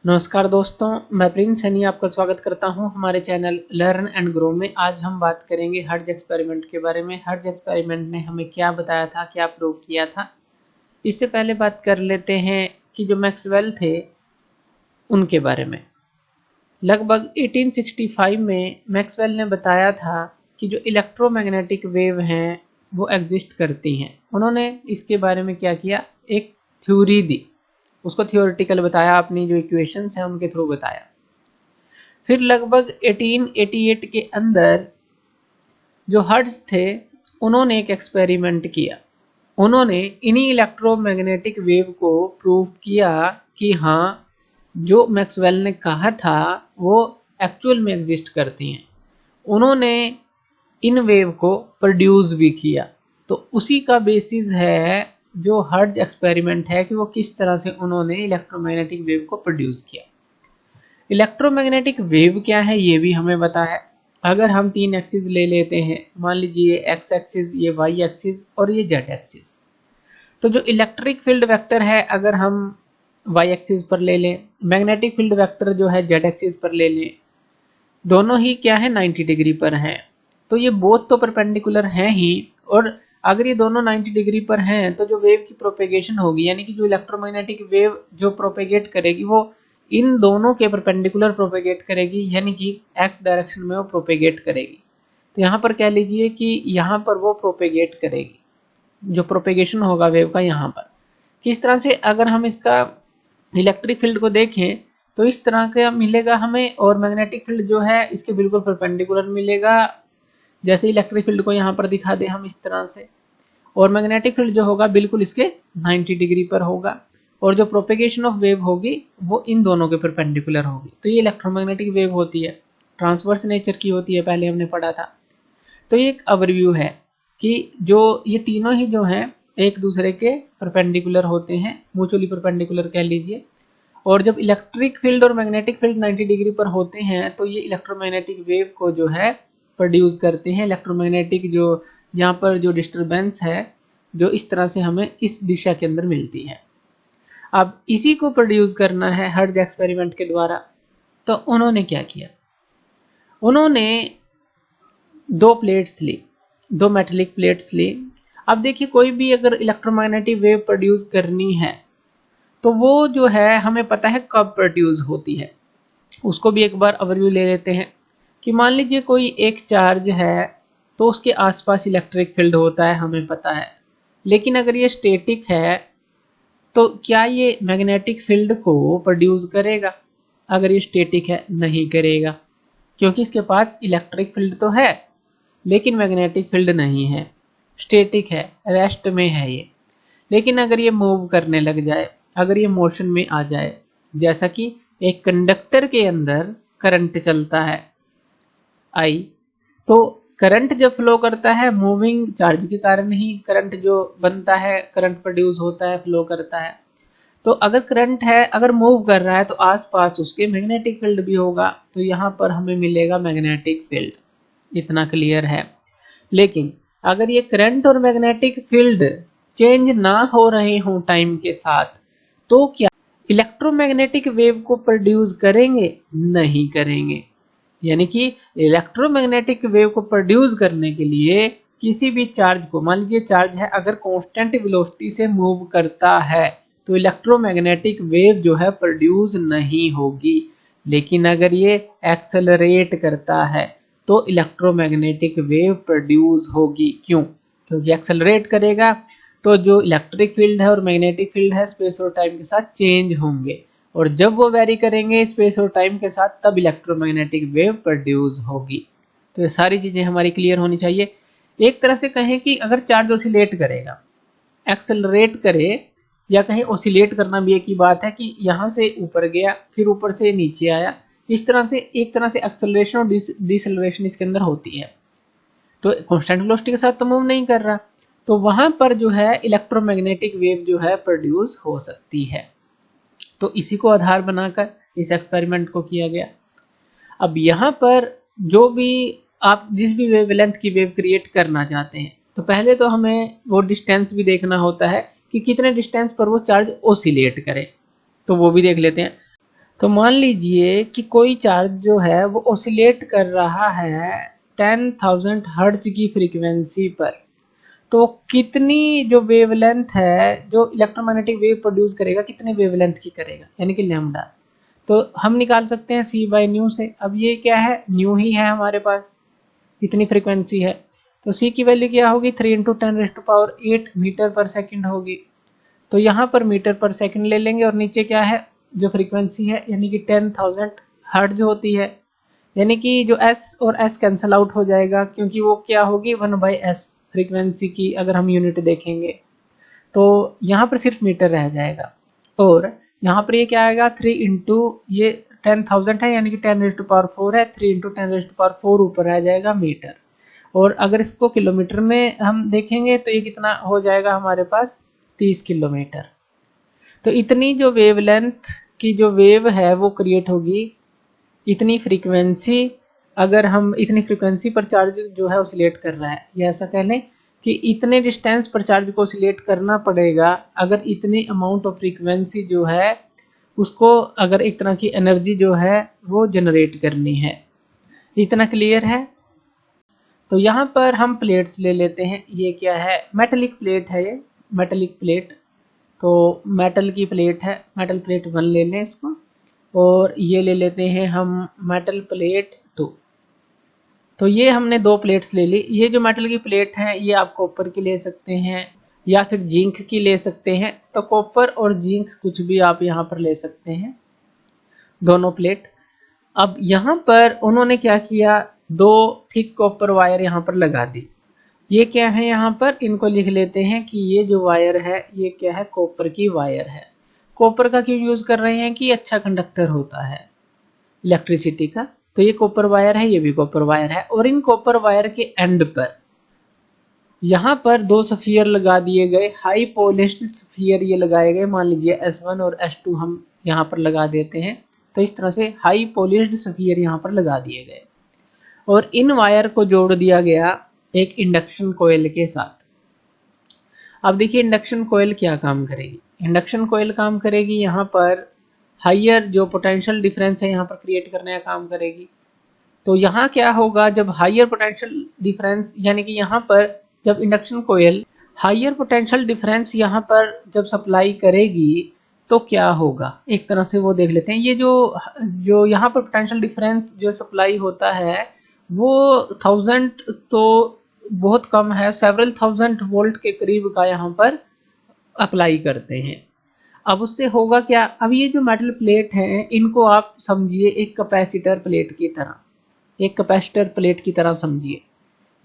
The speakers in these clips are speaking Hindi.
नमस्कार दोस्तों, मैं प्रिंस सनी आपका स्वागत करता हूं हमारे चैनल लर्न एंड ग्रो में। आज हम बात करेंगे हर्ट्ज एक्सपेरिमेंट के बारे में। हर्ट्ज एक्सपेरिमेंट ने हमें क्या बताया था, क्या प्रूव किया था। इससे पहले बात कर लेते हैं कि जो मैक्सवेल थे उनके बारे में। लगभग 1865 में मैक्सवेल ने बताया था कि जो इलेक्ट्रोमैग्नेटिक वेव हैं वो एग्जिस्ट करती हैं। उन्होंने इसके बारे में क्या किया, एक थ्योरी दी, उसको थियोरेटिकल बताया, अपनी जो इक्वेशंस हैं उनके थ्रू बताया। फिर लगभग 1888 के अंदर जो हर्ट्ज थे उन्होंने एक एक्सपेरिमेंट किया। उन्होंने इन्हीं इलेक्ट्रोमैग्नेटिक वेव को प्रूव किया कि हाँ, जो मैक्सवेल ने कहा था वो एक्चुअल में एग्जिस्ट करती हैं। उन्होंने इन वेव को प्रोड्यूस भी किया। तो उसी का बेसिस है जो हर्ट्ज एक्सपेरिमेंट है कि वो किस तरह से उन्होंने इलेक्ट्रोमैग्नेटिक वेव को प्रोड्यूस किया। इलेक्ट्रोमैग्नेटिक वेव क्या है ये भी हमें पता है। अगर हम तीन एक्सिस ले लेते हैं, मान लीजिए एक्स एक्सिस, ये वाई एक्सिस और ये जेड एक्सिस, तो जो इलेक्ट्रिक फील्ड वेक्टर है अगर हम वाई एक्सिस पर ले लें, मैग्नेटिक फील्ड वेक्टर जो है जेड एक्सिस पर ले लें, दोनों ही क्या है 90 डिग्री पर हैं। तो ये बोथ तो परपेंडिकुलर हैं ही, और अगर ये दोनों 90 डिग्री पर हैं तो जो वेव की प्रोपेगेशन होगी, यानी कि जो इलेक्ट्रोमैग्नेटिक वेव जो प्रोपेगेट करेगी वो इन दोनों के परपेंडिकुलर प्रोपेगेट करेगी, यानी कि एक्स डायरेक्शन में वो प्रोपेगेट करेगी। तो यहाँ पर कह लीजिए कि यहाँ पर वो प्रोपेगेट करेगी, जो प्रोपेगेशन होगा वेव का यहाँ पर। किस तरह से, अगर हम इसका इलेक्ट्रिक फील्ड को देखें तो इस तरह का मिलेगा हमें, और मैग्नेटिक फील्ड जो है इसके बिल्कुल परपेंडिकुलर मिलेगा। जैसे इलेक्ट्रिक फील्ड को यहाँ पर दिखा दे हम इस तरह से, और मैग्नेटिक फील्ड जो होगा बिल्कुल इसके 90 डिग्री पर होगा, और जो प्रोपेगेशन ऑफ वेव होगी वो इन दोनों के परपेंडिकुलर होगी। तो ये इलेक्ट्रोमैग्नेटिक वेव होती है, ट्रांसवर्स नेचर की होती है, पहले हमने पढ़ा था। तो ये एक ओवरव्यू है कि जो ये तीनों ही जो हैं एक दूसरे के परपेंडिकुलर होते हैं, म्यूचुअली परपेंडिकुलर कह लीजिए। और जब इलेक्ट्रिक फील्ड और मैग्नेटिक फील्ड 90 डिग्री पर होते हैं तो ये इलेक्ट्रोमैग्नेटिक वेव को जो है प्रोड्यूस करते हैं। इलेक्ट्रोमैग्नेटिक जो यहाँ पर जो डिस्टरबेंस है जो इस तरह से हमें इस दिशा के अंदर मिलती है। अब इसी को प्रोड्यूस करना है हर्ट्ज एक्सपेरिमेंट के द्वारा। तो उन्होंने क्या किया, उन्होंने दो प्लेट्स ली, दो मेटेलिक प्लेट्स ली। अब देखिए, कोई भी अगर इलेक्ट्रोमैग्नेटिक वेव प्रोड्यूस करनी है तो वो जो है हमें पता है कब प्रोड्यूस होती है। उसको भी एक बार ओवरव्यू ले लेते हैं कि मान लीजिए कोई एक चार्ज है तो उसके आसपास इलेक्ट्रिक फील्ड होता है, हमें पता है। लेकिन अगर ये स्टैटिक है तो क्या ये मैग्नेटिक फील्ड को प्रोड्यूस करेगा? अगर ये स्टैटिक है, नहीं करेगा, क्योंकि इसके पास इलेक्ट्रिक फील्ड तो है लेकिन मैग्नेटिक फील्ड नहीं है, स्टैटिक है, रेस्ट में है ये। लेकिन अगर ये मूव करने लग जाए, अगर ये मोशन में आ जाए, जैसा कि एक कंडक्टर के अंदर करंट चलता है आई, तो करंट जब फ्लो करता है मूविंग चार्ज के कारण ही करंट जो बनता है, करंट प्रोड्यूस होता है, फ्लो करता है। तो अगर करंट है, अगर मूव कर रहा है तो आसपास उसके मैग्नेटिक फील्ड भी होगा, तो यहाँ पर हमें मिलेगा मैग्नेटिक फील्ड। इतना क्लियर है। लेकिन अगर ये करंट और मैग्नेटिक फील्ड चेंज ना हो रहे हों टाइम के साथ, तो क्या इलेक्ट्रोमैग्नेटिक वेव को प्रोड्यूस करेंगे? नहीं करेंगे। यानी कि इलेक्ट्रोमैग्नेटिक वेव को प्रोड्यूस करने के लिए किसी भी चार्ज को, मान लीजिए चार्ज है, अगर कांस्टेंट वेलोसिटी से मूव करता है तो इलेक्ट्रोमैग्नेटिक वेव जो है प्रोड्यूस नहीं होगी। लेकिन अगर ये एक्सेलरेट करता है तो इलेक्ट्रोमैग्नेटिक वेव प्रोड्यूस होगी। क्यों? क्योंकि एक्सेलरेट करेगा तो जो इलेक्ट्रिक फील्ड है और मैग्नेटिक फील्ड है स्पेस और टाइम के साथ चेंज होंगे, और जब वो वेरी करेंगे स्पेस और टाइम के साथ तब इलेक्ट्रोमैग्नेटिक वेव प्रोड्यूस होगी। तो ये सारी चीजें हमारी क्लियर होनी चाहिए। एक तरह से कहें कि अगर चार्ज ऑसिलेट करेगा, एक्सेलरेट करे, या कहीं ऑसिलेट करना भी एक ही बात है कि यहाँ से ऊपर गया फिर ऊपर से नीचे आया, इस तरह से एक तरह से एक्सेलरेशन और डिसेलरेशन इसके अंदर होती है। तो कांस्टेंट वेलोसिटी के साथ तो मूव नहीं कर रहा, तो वहां पर जो है इलेक्ट्रोमैग्नेटिक वेव जो है प्रोड्यूस हो सकती है। तो इसी को आधार बनाकर इस एक्सपेरिमेंट को किया गया। अब यहाँ पर जो भी आप जिस भी वेवलेंथ की वेव क्रिएट करना चाहते हैं, तो पहले तो हमें वो डिस्टेंस भी देखना होता है कि कितने डिस्टेंस पर वो चार्ज ओसिलेट करे, तो वो भी देख लेते हैं। तो मान लीजिए कि कोई चार्ज जो है वो ऑसिलेट कर रहा है 10,000 हर्ट्ज की फ्रीक्वेंसी पर, तो कितनी जो वेवलेंथ है जो इलेक्ट्रोमैग्नेटिक वेव प्रोड्यूस करेगा, कितने वेवलेंथ की करेगा, यानी कि लैम्डा। तो हम निकाल सकते हैं c बाई न्यू से। अब ये क्या है, न्यू ही है हमारे पास, इतनी फ्रीक्वेंसी है, तो c की वैल्यू क्या होगी, 3 × 10⁸ मीटर पर सेकंड होगी। तो यहाँ पर मीटर पर सेकंड ले लेंगे और नीचे क्या है, जो फ्रीक्वेंसी है यानी कि 10,000 हर्ट्ज होती है, यानी कि जो s और s कैंसल आउट हो जाएगा, क्योंकि वो क्या होगी 1/s फ्रीक्वेंसी की अगर हम यूनिट देखेंगे, तो यहाँ पर सिर्फ मीटर रह जाएगा। और यहाँ पर ये क्या आएगा, 3 इंटू ये 10,000 है यानी कि 10⁴ है, 3 × 10⁴ ऊपर आ जाएगा मीटर। और अगर इसको किलोमीटर में हम देखेंगे तो ये कितना हो जाएगा हमारे पास, 30 किलोमीटर। तो इतनी जो वेवलेंथ की जो वेव है वो क्रिएट होगी, इतनी फ्रीक्वेंसी, अगर हम इतनी फ्रीक्वेंसी पर चार्ज जो है ऑसिलेट कर रहा है, या ऐसा कह लें कि इतने डिस्टेंस पर चार्ज को ऑसिलेट करना पड़ेगा अगर इतनी अमाउंट ऑफ फ्रीक्वेंसी जो है उसको, अगर एक तरह की एनर्जी जो है वो जनरेट करनी है। इतना क्लियर है। तो यहाँ पर हम प्लेट्स ले लेते हैं, ये क्या है, मेटलिक प्लेट है, ये मेटलिक प्लेट। तो मेटल की प्लेट है, मेटल प्लेट 1 ले लें इसको, और ये ले लेते हैं हम मेटल प्लेट 2। तो ये हमने 2 प्लेट्स ले ली। ये जो मेटल की प्लेट है ये आप कॉपर की ले सकते हैं या फिर जिंक की ले सकते हैं। तो कॉपर और जिंक कुछ भी आप यहाँ पर ले सकते हैं, दोनों प्लेट। अब यहाँ पर उन्होंने क्या किया, 2 थिक कॉपर वायर यहाँ पर लगा दी। ये क्या है, यहाँ पर इनको लिख लेते हैं कि ये जो वायर है ये क्या है, कॉपर की वायर है। कॉपर का क्यों यूज कर रहे हैं कि अच्छा कंडक्टर होता है इलेक्ट्रिसिटी का। तो ये कॉपर वायर है, ये भी कॉपर वायर है। और इन कॉपर वायर के एंड पर यहाँ पर 2 स्फीयर लगा दिए गए, हाई पॉलिश्ड स्फीयर ये लगाए गए। मान लीजिए S1 और S2 हम यहाँ पर लगा देते हैं। तो इस तरह से हाई पॉलिश्ड स्फीयर यहाँ पर लगा दिए गए और इन वायर को जोड़ दिया गया एक इंडक्शन कॉइल के साथ। अब देखिए इंडक्शन कॉइल क्या काम करेगी। इंडक्शन कॉइल काम करेगी यहाँ पर हाइयर जो पोटेंशियल डिफरेंस है यहाँ पर क्रिएट करने का काम करेगी। तो यहाँ क्या होगा, जब हाइयर पोटेंशियल डिफरेंस, यानी कि यहाँ पर जब induction coil higher potential difference यहाँ पर जब सप्लाई करेगी तो क्या होगा, एक तरह से वो देख लेते हैं। ये जो यहाँ पर पोटेंशियल डिफरेंस जो सप्लाई होता है वो 1000 तो बहुत कम है, सेवरल 1000 वोल्ट के करीब का यहाँ पर अप्लाई करते हैं। अब उससे होगा क्या, अब ये जो मेटल प्लेट है इनको आप समझिए एक कैपेसिटर प्लेट की तरह, एक कैपेसिटर प्लेट की तरह समझिए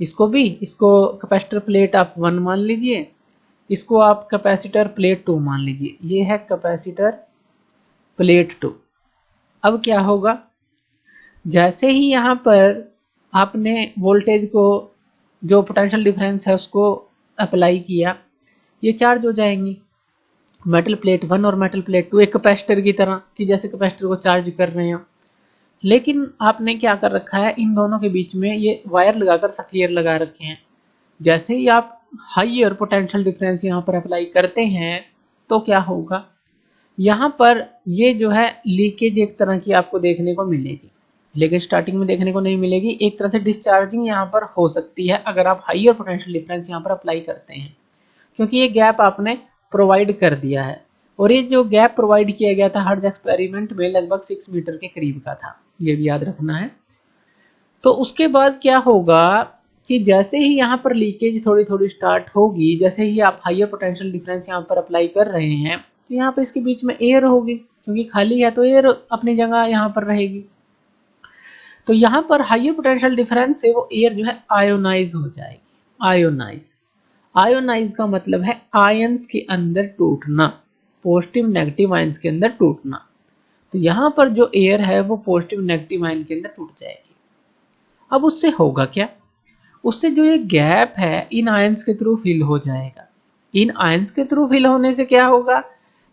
इसको भी। इसको कैपेसिटर प्लेट आप 1 मान लीजिए, इसको आप कैपेसिटर प्लेट 2 मान लीजिए। ये है कैपेसिटर प्लेट 2। अब क्या होगा, जैसे ही यहाँ पर आपने वोल्टेज को, जो पोटेंशियल डिफरेंस है उसको अप्लाई किया, ये चार्ज हो जाएंगी। मेटल प्लेट 1 और मेटल प्लेट 2 एक कैपेसिटर की तरह, कि जैसे कैपेसिटर को चार्ज कर रहे हो। लेकिन आपने क्या कर रखा है, इन दोनों के बीच में ये वायर लगाकर स्फीयर लगा रखे हैं। जैसे ही आप हाइयर पोटेंशियल डिफरेंस यहाँ पर अप्लाई करते हैं तो क्या होगा, यहाँ पर ये जो है लीकेज एक तरह की आपको देखने को मिलेगी, लेकिन स्टार्टिंग में देखने को नहीं मिलेगी। एक तरह से डिस्चार्जिंग यहाँ पर हो सकती है अगर आप हाइयर पोटेंशियल डिफरेंस यहाँ पर अप्लाई करते हैं, क्योंकि ये गैप आपने प्रोवाइड कर दिया है। और ये जो गैप प्रोवाइड किया गया था हर्ट्ज एक्सपेरिमेंट में लगभग 6 मीटर के करीब का था, ये भी याद रखना है। तो उसके बाद क्या होगा कि जैसे ही यहाँ पर लीकेज थोड़ी थोड़ी स्टार्ट होगी, जैसे ही आप हाइयर पोटेंशियल डिफरेंस यहाँ पर अप्लाई कर रहे हैं, तो यहाँ पर इसके बीच में एयर होगी, क्योंकि खाली है तो एयर अपनी जगह यहाँ पर रहेगी। तो यहाँ पर हाइयर पोटेंशियल डिफरेंस से वो एयर जो है आयोनाइज हो जाएगी। आयोनाइज का मतलब है आयंस के अंदर टूटना, पॉजिटिव नेगेटिव आयंस के अंदर टूटना। तो यहाँ पर जो एयर है वो पॉजिटिव नेगेटिव आयन के अंदर टूट जाएगी। अब उससे होगा क्या, उससे जो ये गैप है इन आयंस के थ्रू फिल हो जाएगा। इन आयंस के थ्रू फिल होने से क्या होगा,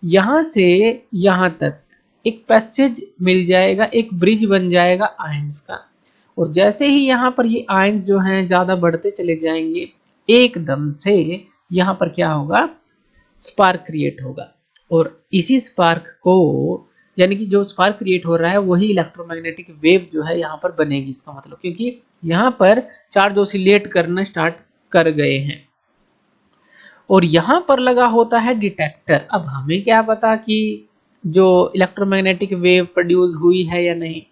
यहाँ से यहाँ तक एक पैसेज मिल जाएगा, एक ब्रिज बन जाएगा आयंस का। और जैसे ही यहाँ पर ये आयंस जो हैं ज्यादा बढ़ते चले जाएंगे, एकदम से यहाँ पर क्या होगा, स्पार्क क्रिएट होगा। और इसी स्पार्क को यानी कि जो स्पार्क क्रिएट हो रहा है वही इलेक्ट्रोमैग्नेटिक वेव जो है यहाँ पर बनेगी, इसका मतलब, क्योंकि यहाँ पर चार्ज ऑसिलेट करना स्टार्ट कर गए हैं। और यहाँ पर लगा होता है डिटेक्टर। अब हमें क्या पता कि जो इलेक्ट्रोमैग्नेटिक वेव प्रोड्यूस हुई है या नहीं,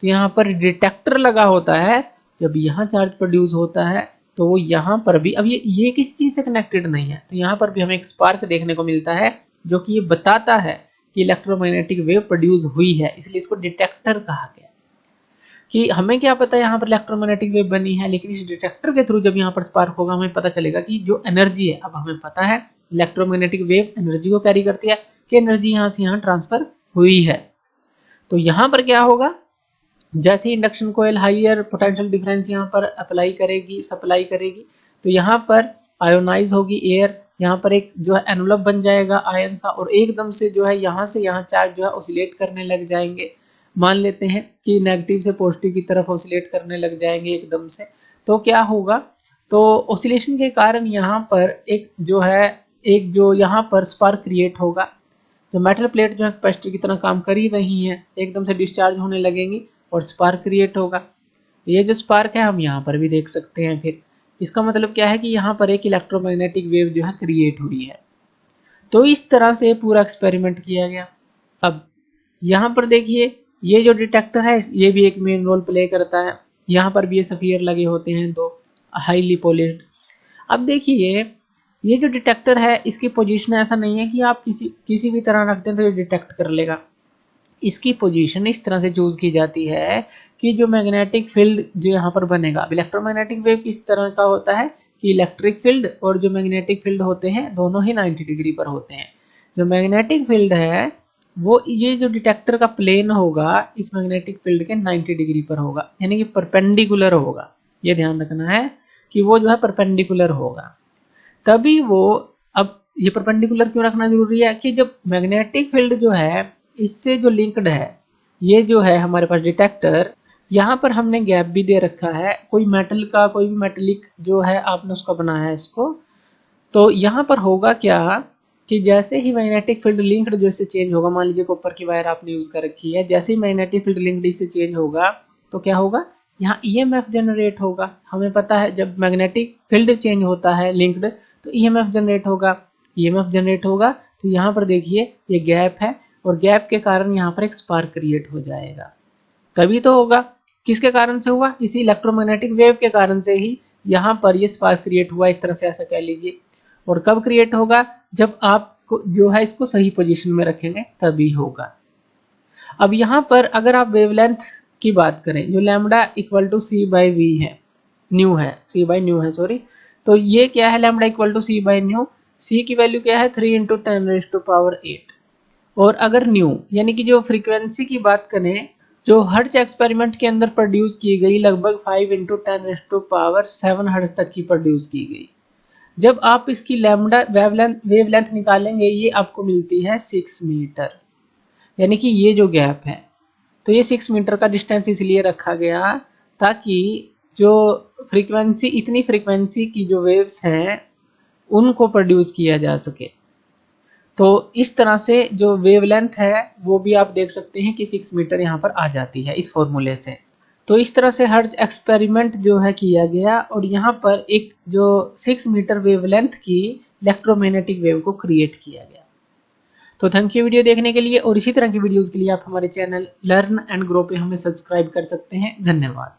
तो यहाँ पर डिटेक्टर लगा होता है। जब यहाँ चार्ज प्रोड्यूस होता है तो वो यहाँ पर भी, अब ये किसी चीज से कनेक्टेड नहीं है, तो यहाँ पर भी हमें एक स्पार्क देखने को मिलता है जो कि ये बताता है कि इलेक्ट्रोमैग्नेटिक वेव प्रोड्यूस हुई है, इसलिए इसको डिटेक्टर कहा गया। कि हमें क्या पता है यहाँ पर इलेक्ट्रोमैग्नेटिक वेव बनी है, लेकिन इस डिटेक्टर के थ्रू जब यहाँ पर स्पार्क होगा हमें पता चलेगा कि जो एनर्जी है, अब हमें पता है इलेक्ट्रोमैग्नेटिक वेव एनर्जी को कैरी करती है कि एनर्जी यहाँ से यहाँ ट्रांसफर हुई है। तो यहाँ पर क्या होगा, जैसे ही इंडक्शन कोयल हायर पोटेंशियल डिफरेंस यहाँ पर अप्लाई करेगी, सप्लाई करेगी, तो यहाँ पर आयोनाइज होगी एयर, यहाँ पर एक जो है एनवलप बन जाएगा आयन सा, और एकदम से जो है यहाँ से यहाँ चार्ज जो है ऑसिलेट करने लग जाएंगे। मान लेते हैं कि नेगेटिव से पॉजिटिव की तरफ ऑसिलेट करने लग जाएंगे एकदम से, तो क्या होगा, तो ऑसिलेशन के कारण यहाँ पर एक जो यहाँ पर स्पार्क क्रिएट होगा। जो मेटल प्लेट जो है कैपेसिटर की तरह काम कर ही रही है, एकदम से डिस्चार्ज होने लगेंगी और स्पार्क क्रिएट होगा। ये जो स्पार्क है हम यहाँ पर भी देख सकते हैं। फिर इसका मतलब क्या है कि यहाँ पर एक इलेक्ट्रोमैग्नेटिक वेव जो है क्रिएट हुई है। तो इस तरह से पूरा एक्सपेरिमेंट किया गया। अब यहाँ पर देखिए, ये जो डिटेक्टर है ये भी एक मेन रोल प्ले करता है। यहाँ पर भी ये सफियर लगे होते हैं दो, हाईली पॉलिश्ड। अब देखिए, ये जो डिटेक्टर है इसकी पोजीशन ऐसा नहीं है कि आप किसी भी तरह रखते हैं तो ये डिटेक्ट कर लेगा। इसकी पोजीशन इस तरह से चूज की जाती है कि जो मैग्नेटिक फील्ड जो यहाँ पर बनेगा, इलेक्ट्रोमैग्नेटिक वेव किस तरह का होता है कि इलेक्ट्रिक फील्ड और जो मैग्नेटिक फील्ड होते हैं दोनों ही 90 डिग्री पर होते हैं। जो मैग्नेटिक फील्ड है वो, ये जो डिटेक्टर का प्लेन होगा इस मैग्नेटिक फील्ड के 90 डिग्री पर होगा, यानी कि परपेंडिकुलर होगा। ये ध्यान रखना है कि वो जो है परपेंडिकुलर होगा, तभी वो। अब ये परपेंडिकुलर क्यों रखना जरूरी है कि जब मैग्नेटिक फील्ड जो है इससे जो लिंक्ड है, ये जो है हमारे पास डिटेक्टर, यहाँ पर हमने गैप भी दे रखा है, कोई मेटल का, कोई भी मेटेलिक जो है आपने उसका बनाया है इसको। तो यहाँ पर होगा क्या कि जैसे ही मैग्नेटिक फील्ड लिंक्ड जो इससे चेंज होगा, मान लीजिए कॉपर की वायर आपने यूज कर रखी है, जैसे ही मैग्नेटिक फील्ड लिंक्ड इससे चेंज होगा तो क्या होगा, यहाँ ईएमएफ जनरेट होगा। हमें पता है जब मैग्नेटिक फील्ड चेंज होता है लिंक्ड तो ईएमएफ जनरेट होगा। ईएमएफ जनरेट होगा तो यहाँ पर देखिए ये गैप है, और गैप के कारण यहाँ पर एक स्पार्क क्रिएट हो जाएगा। तभी तो होगा, किसके कारण से हुआ, इसी इलेक्ट्रोमैग्नेटिक वेव के कारण से ही यहाँ पर ये स्पार्क क्रिएट हुआ, एक तरह से ऐसा कह लीजिए। और कब क्रिएट होगा, जब आप जो है इसको सही पोजीशन में रखेंगे तभी होगा। अब यहाँ पर अगर आप वेवलेंथ की बात करें, जो lambda equal to C by V है, न्यू है, सी बाई न्यू है सॉरी, तो ये क्या है, lambda equal to C by nu. C की वैल्यू क्या है, 3 × 10⁻⁸। और अगर न्यू यानी कि जो फ्रीक्वेंसी की बात करें, जो हर्ट्ज एक्सपेरिमेंट के अंदर प्रोड्यूस की गई, लगभग 5 × 10⁻7 हर्ट्ज तक की प्रोड्यूस की गई। जब आप इसकी लैम्बडा वेवलेंथ निकालेंगे, ये आपको मिलती है 6 मीटर, यानी कि ये जो गैप है, तो ये 6 मीटर का डिस्टेंस इसलिए रखा गया ताकि जो फ्रीक्वेंसी, इतनी फ्रीक्वेंसी की जो वेव्स हैं उनको प्रोड्यूस किया जा सके। तो इस तरह से जो वेवलेंथ है वो भी आप देख सकते हैं कि 6 मीटर यहाँ पर आ जाती है इस फॉर्मूले से। तो इस तरह से हर्ट्ज एक्सपेरिमेंट जो है किया गया, और यहाँ पर एक जो 6 मीटर वेवलेंथ की इलेक्ट्रोमैग्नेटिक वेव को क्रिएट किया गया। तो थैंक यू वीडियो देखने के लिए, और इसी तरह की वीडियोस के लिए आप हमारे चैनल लर्न एंड ग्रो पे हमें सब्सक्राइब कर सकते हैं। धन्यवाद।